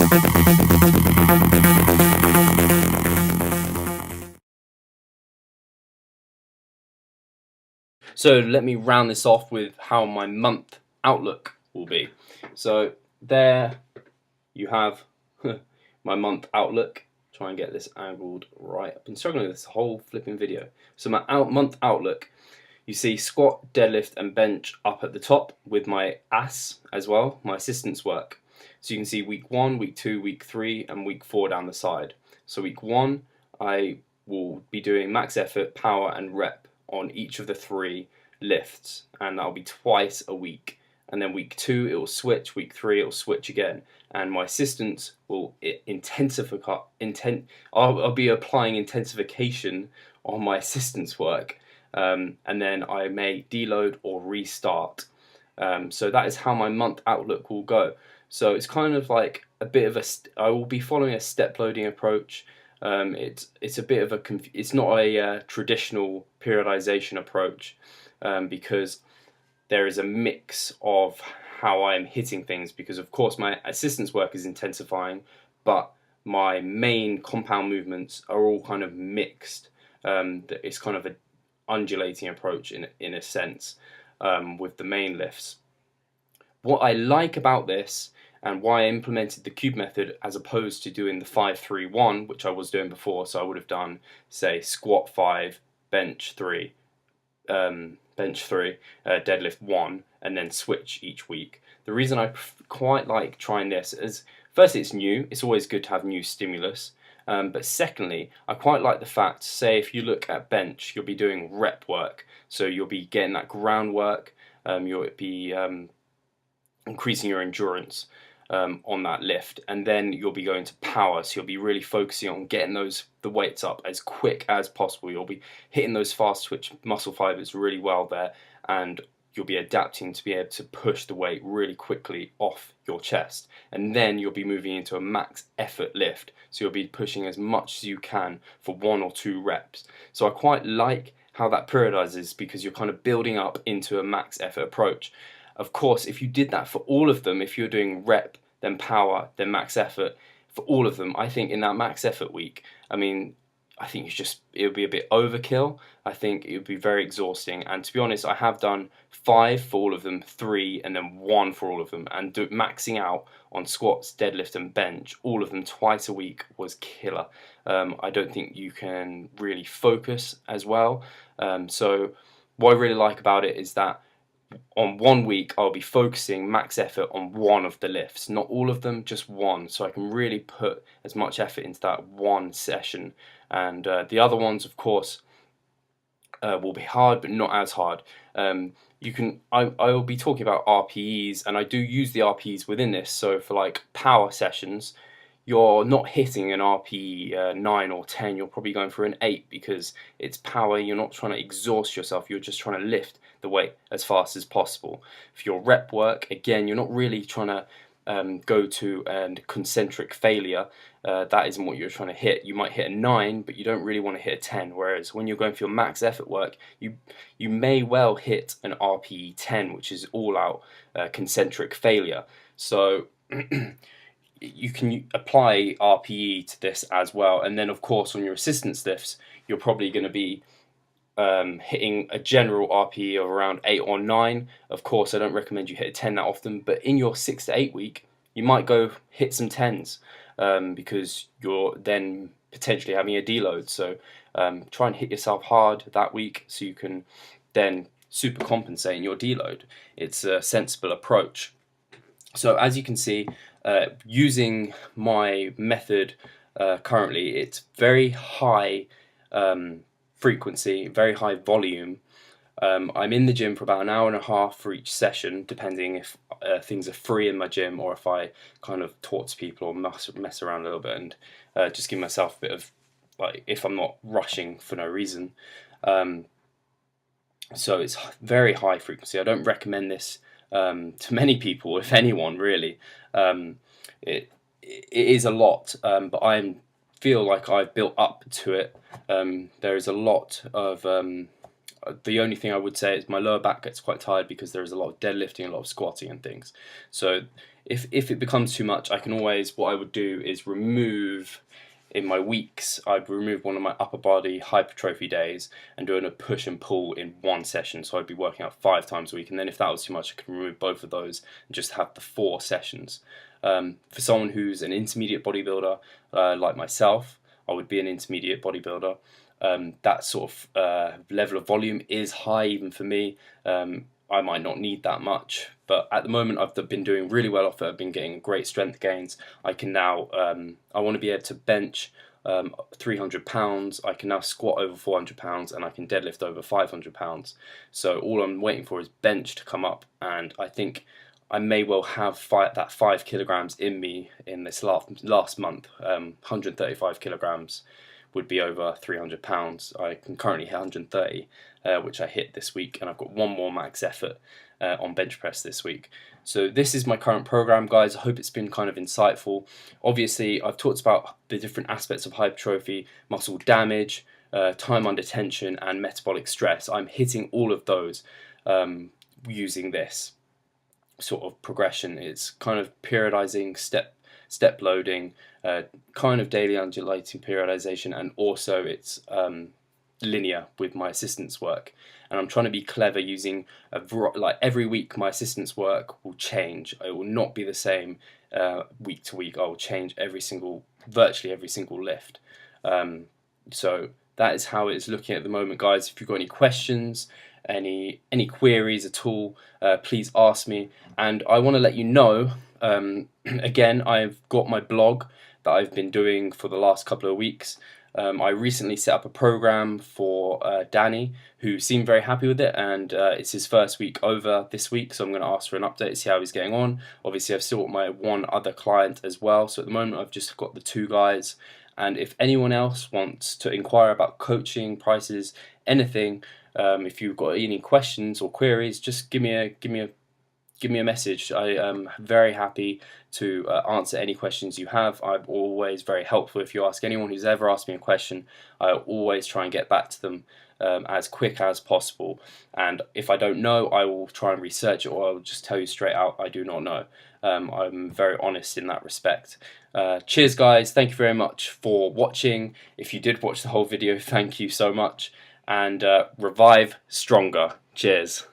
So let me round this off with how my month outlook will be. So there you have my month outlook. Try and get this angled right. I've been struggling with this whole flipping video. So my month outlook, you see squat, deadlift and bench up at the top with my AS as well, my assistance work. So you can see week 1, week 2, week 3 and week 4 down the side. So week 1 I will be doing max effort, power and rep on each of the 3 lifts, and that'll be twice a week. And then week 2 it will switch, week 3 it will switch again, and my assistants will I'll be applying intensification on my assistance work, and then I may deload or restart. So that is how my month outlook will go. So it's kind of like a bit of I will be following a step loading approach. It's a bit of it's not a traditional periodization approach, because there is a mix of how I am hitting things, because of course my assistance work is intensifying, but my main compound movements are all kind of mixed. It's kind of an undulating approach in a sense, with the main lifts. What I like about this, and why I implemented the cube method as opposed to doing the 5-3-1, which I was doing before, so I would have done, say, squat 5, bench 3, deadlift 1, and then switch each week. The reason I quite like trying this is, firstly, it's new. It's always good to have new stimulus. But secondly, I quite like the fact, say, if you look at bench, you'll be doing rep work. So you'll be getting that groundwork. You'll be increasing your endurance on that lift, and then you'll be going to power, so you'll be really focusing on getting the weights up as quick as possible. You'll be hitting those fast twitch muscle fibers really well there, and you'll be adapting to be able to push the weight really quickly off your chest. And then you'll be moving into a max effort lift, so you'll be pushing as much as you can for 1 or 2 reps. So I quite like how that periodizes, because you're kind of building up into a max effort approach. Of course, if you did that for all of them, if you're doing rep, then power, then max effort, for all of them, I think in that max effort week, I think it would be a bit overkill. I think it would be very exhausting. And to be honest, I have done 5 for all of them, 3, and then 1 for all of them. And maxing out on squats, deadlift, and bench, all of them twice a week, was killer. I don't think you can really focus as well. So what I really like about it is that on 1 week I'll be focusing max effort on 1 of the lifts, not all of them, just 1, so I can really put as much effort into that 1 session. And the other ones, of course, will be hard, but not as hard. I will be talking about RPEs, and I do use the RPEs within this. So for like power sessions, you're not hitting an RPE 9 or 10, you're probably going for an 8, because it's power. You're not trying to exhaust yourself, you're just trying to lift the weight as fast as possible. For your rep work, again, you're not really trying to go to a concentric failure. That isn't what you're trying to hit. You might hit a 9, but you don't really want to hit a 10. Whereas when you're going for your max effort work, you may well hit an RPE 10, which is all out concentric failure. So you can apply RPE to this as well. And then of course on your assistance lifts, you're probably going to be hitting a general RPE of around 8 or 9. Of course, I don't recommend you hit a 10 that often, but in your 6 to 8 week, you might go hit some 10s, because you're then potentially having a deload. So try and hit yourself hard that week, so you can then super compensate in your deload. It's a sensible approach. So as you can see, using my method currently, it's very high frequency, very high volume. I'm in the gym for about an hour and a half for each session, depending if things are free in my gym, or if I kind of talk to people or mess around a little bit, and just give myself a bit of, like, if I'm not rushing for no reason. So it's very high frequency. I don't recommend this to many people, if anyone really. It is a lot, but I feel like I've built up to it. There is a lot of the only thing I would say is my lower back gets quite tired, because there is a lot of deadlifting, a lot of squatting and things. So if it becomes too much, I can always, what I would do is remove, in my weeks, I'd remove one of my upper body hypertrophy days and doing a push and pull in one session. So I'd be working out 5 times a week, and then if that was too much, I could remove both of those and just have the 4 sessions. For someone who's an intermediate bodybuilder like myself, I would be an intermediate bodybuilder. That sort of level of volume is high even for me. I might not need that much, but at the moment I've been doing really well off it. I've been getting great strength gains. I can now, I want to be able to bench 300 pounds. I can now squat over 400 pounds, and I can deadlift over 500 pounds. So all I'm waiting for is bench to come up, and I think I may well have that 5 kilograms in me in this last month. 135 kilograms would be over 300 pounds. I can currently hit 130, which I hit this week, and I've got one more max effort on bench press this week. So this is my current program, guys. I hope it's been kind of insightful. Obviously, I've talked about the different aspects of hypertrophy: muscle damage, time under tension, and metabolic stress. I'm hitting all of those using this sort of progression. It's kind of periodizing, step loading, kind of daily undulating periodization, and also it's linear with my assistance work. And I'm trying to be clever using like every week my assistance work will change. It will not be the same week to week. I will change virtually every single lift. So that is how it is looking at the moment, guys. If you've got any questions, any queries at all, please ask me. And I want to let you know, again, I've got my blog that I've been doing for the last couple of weeks. I recently set up a program for Danny, who seemed very happy with it, and it's his first week over this week, so I'm going to ask for an update to see how he's getting on. Obviously, I've still got my one other client as well, so at the moment I've just got the 2 guys. And if anyone else wants to inquire about coaching, prices, anything, if you've got any questions or queries, just give me a message. I am very happy to answer any questions you have. I'm always very helpful. If you ask anyone who's ever asked me a question, I always try and get back to them as quick as possible. And if I don't know, I will try and research it, or I'll just tell you straight out I do not know. I'm very honest in that respect. Cheers, guys. Thank you very much for watching. If you did watch the whole video, thank you so much. And revive stronger. Cheers.